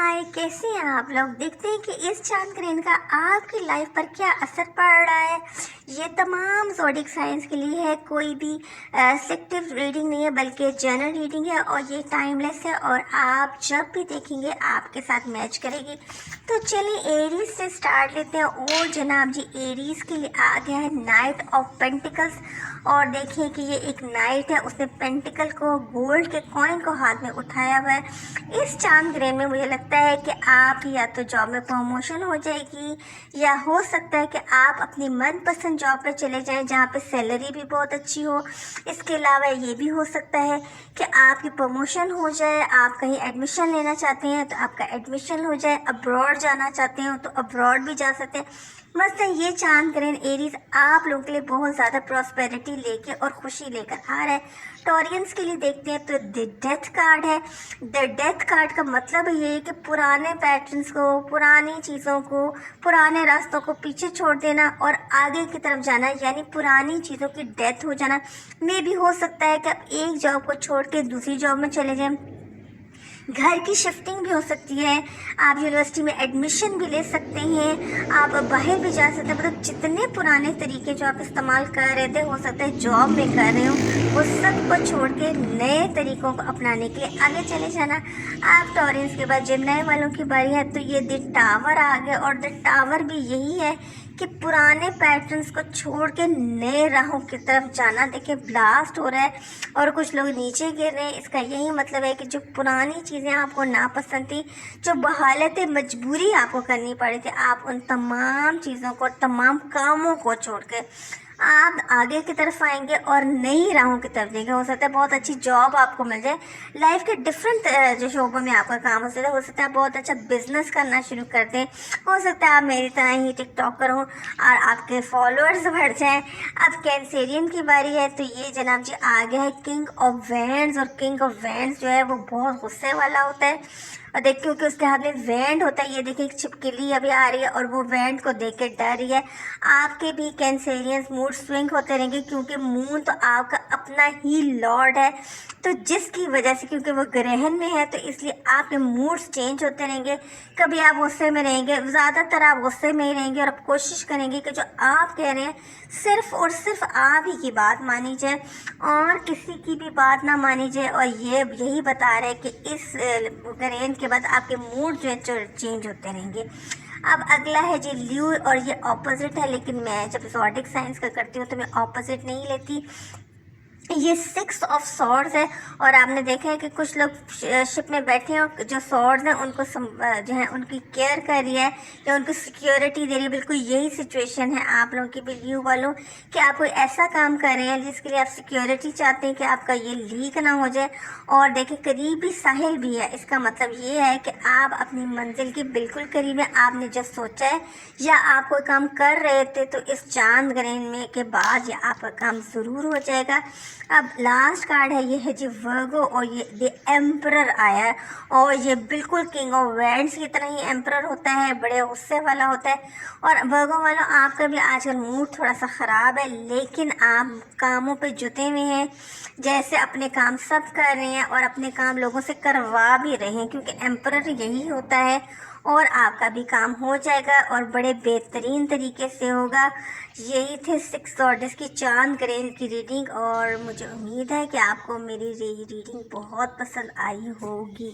हाय, कैसे हैं आप लोग। देखते हैं कि इस चांद ग्रहण का आपकी लाइफ पर क्या असर पड़ रहा है। ये तमाम ज़ोडिक साइंस के लिए है, कोई भी सिलेक्टिव रीडिंग नहीं है बल्कि जनरल रीडिंग है और ये टाइमलेस है और आप जब भी देखेंगे आपके साथ मैच करेगी। तो चलिए एरीज से स्टार्ट लेते हैं। और जनाब जी, एरीज के लिए आ गया है नाइट ऑफ पेंटिकल्स। और देखिए कि ये एक नाइट है, उसने पेंटिकल को, गोल्ड के कॉइन को हाथ में उठाया हुआ है। इस चांद ग्रहण में मुझे लगता है कि आप या तो जॉब में प्रमोशन हो जाएगी या हो सकता है कि आप अपनी मनपसंद जॉब पे चले जाएं जहाँ पे सैलरी भी बहुत अच्छी हो। इसके अलावा ये भी हो सकता है कि आपकी प्रमोशन हो जाए, आप कहीं एडमिशन लेना चाहते हैं तो आपका एडमिशन हो जाए, अब्रॉड जाना चाहते हो तो अब्रॉड भी जा सकते हैं। मसलन ये चांद ग्रहण एरीज आप लोगों के लिए बहुत ज़्यादा प्रॉस्पेरिटी लेके और खुशी लेकर आ रहा है। टॉरियंस के लिए देखते हैं तो द डेथ कार्ड है। द डेथ कार्ड का मतलब ये है कि पुराने पैटर्न्स को, पुरानी चीज़ों को, पुराने रास्तों को पीछे छोड़ देना और आगे की तरफ जाना, यानी पुरानी चीज़ों की डेथ हो जाना। मे भी हो सकता है कि आप एक जॉब को छोड़ के दूसरी जॉब में चले जाएं। घर की शिफ्टिंग भी हो सकती है, आप यूनिवर्सिटी में एडमिशन भी ले सकते हैं, आप बाहर भी जा सकते हैं। मतलब जितने पुराने तरीके जो आप इस्तेमाल कर रहे थे, हो सकता है जॉब में कर रहे हो, वो सब को छोड़ के नए तरीकों को अपनाने के लिए आगे चले जाना। आप टॉरेंस के बाद जब नए वालों की बारी है तो ये द टावर आ गया। और द टावर भी यही है कि पुराने पैटर्न्स को छोड़ के नए राहों की तरफ जाना। देखिए ब्लास्ट हो रहा है और कुछ लोग नीचे गिर रहे हैं। इसका यही मतलब है कि जो पुरानी चीज़ें आपको नापसंद थी, जो बहालत मजबूरी आपको करनी पड़ी थी, आप उन तमाम चीज़ों को, तमाम कामों को छोड़ के आप आगे की तरफ आएंगे और नई राहों की तरफ जाएंगे। हो सकता है बहुत अच्छी जॉब आपको मिल जाए, लाइफ के डिफरेंट जो शोबों में आपका काम हो सकता है बहुत अच्छा बिजनेस करना शुरू कर दें। हो सकता है आप मेरी तरह ही टिकटॉकर हो और आपके फॉलोअर्स बढ़ जाएं। अब कैंसेरियन की बारी है तो ये जनाब जी आ गया है किंग ऑफ वैंड्स। और किंग ऑफ वैंड्स जो है वो बहुत गुस्से वाला होता है और देखिए क्योंकि उसके हाथ में वैंड होता है। ये देखिए एक छिपकली अभी आ रही है और वो वैंड को देख के डर रही है। आपके भी कैंसेरियंस मूड स्विंग होते रहेंगे क्योंकि मून तो आपका अपना ही लॉर्ड है, तो जिसकी वजह से, क्योंकि वो ग्रहण में है, तो इसलिए आपके मूड्स चेंज होते रहेंगे। कभी आप गुस्से में रहेंगे, ज़्यादातर आप गुस्से में ही रहेंगे और आप कोशिश करेंगे कि जो आप कह रहे हैं सिर्फ और सिर्फ आप ही की बात मानी जाए और किसी की भी बात ना मानी जाए। और ये यही बता रहे हैं कि इस ग्रहण के बाद आपके मूड जो है चेंज होते रहेंगे। अब अगला है जी ल्यू और ये ऑपोजिट है, लेकिन मैं जब ज़ोडिक साइंस का करती हूँ तो मैं ऑपोजिट नहीं लेती। ये 6 ऑफ सॉर्ड्स है और आपने देखा है कि कुछ लोग शिप में बैठे हैं, जो सॉर्ड्स हैं उनको जो है उनकी केयर कर रही है या उनको सिक्योरिटी दे रही है। बिल्कुल यही सिचुएशन है आप लोगों की भी ल्यू वालों, कि आप कोई ऐसा काम कर रहे हैं जिसके लिए आप सिक्योरिटी चाहते हैं कि आपका ये लीक ना हो जाए। और देखिए करीबी साहिल भी है, इसका मतलब ये है कि आप अपनी मंजिल के बिल्कुल करीब है। आपने जो सोचा है या आप कोई काम कर रहे थे तो इस चांद ग्रहण में के बाद ये आपका काम ज़रूर हो जाएगा। अब लास्ट कार्ड है, ये है जी वर्गो और ये द एम्परर आया है और ये बिल्कुल किंग ऑफ वैंड्स की तरह ही एम्परर होता है, बड़े गुस्से वाला होता है। और वर्गो वालों, आपका भी आजकल मूड थोड़ा सा ख़राब है, लेकिन आप कामों पे जुटे हुए हैं, जैसे अपने काम सब कर रहे हैं और अपने काम लोगों से करवा भी रहे हैं, क्योंकि एम्परर यही होता है। और आपका भी काम हो जाएगा और बड़े बेहतरीन तरीके से होगा। यही थे 6 सॉर्ड्स की चांद ग्रहण की रीडिंग और मुझे उम्मीद है कि आपको मेरी रीडिंग बहुत पसंद आई होगी।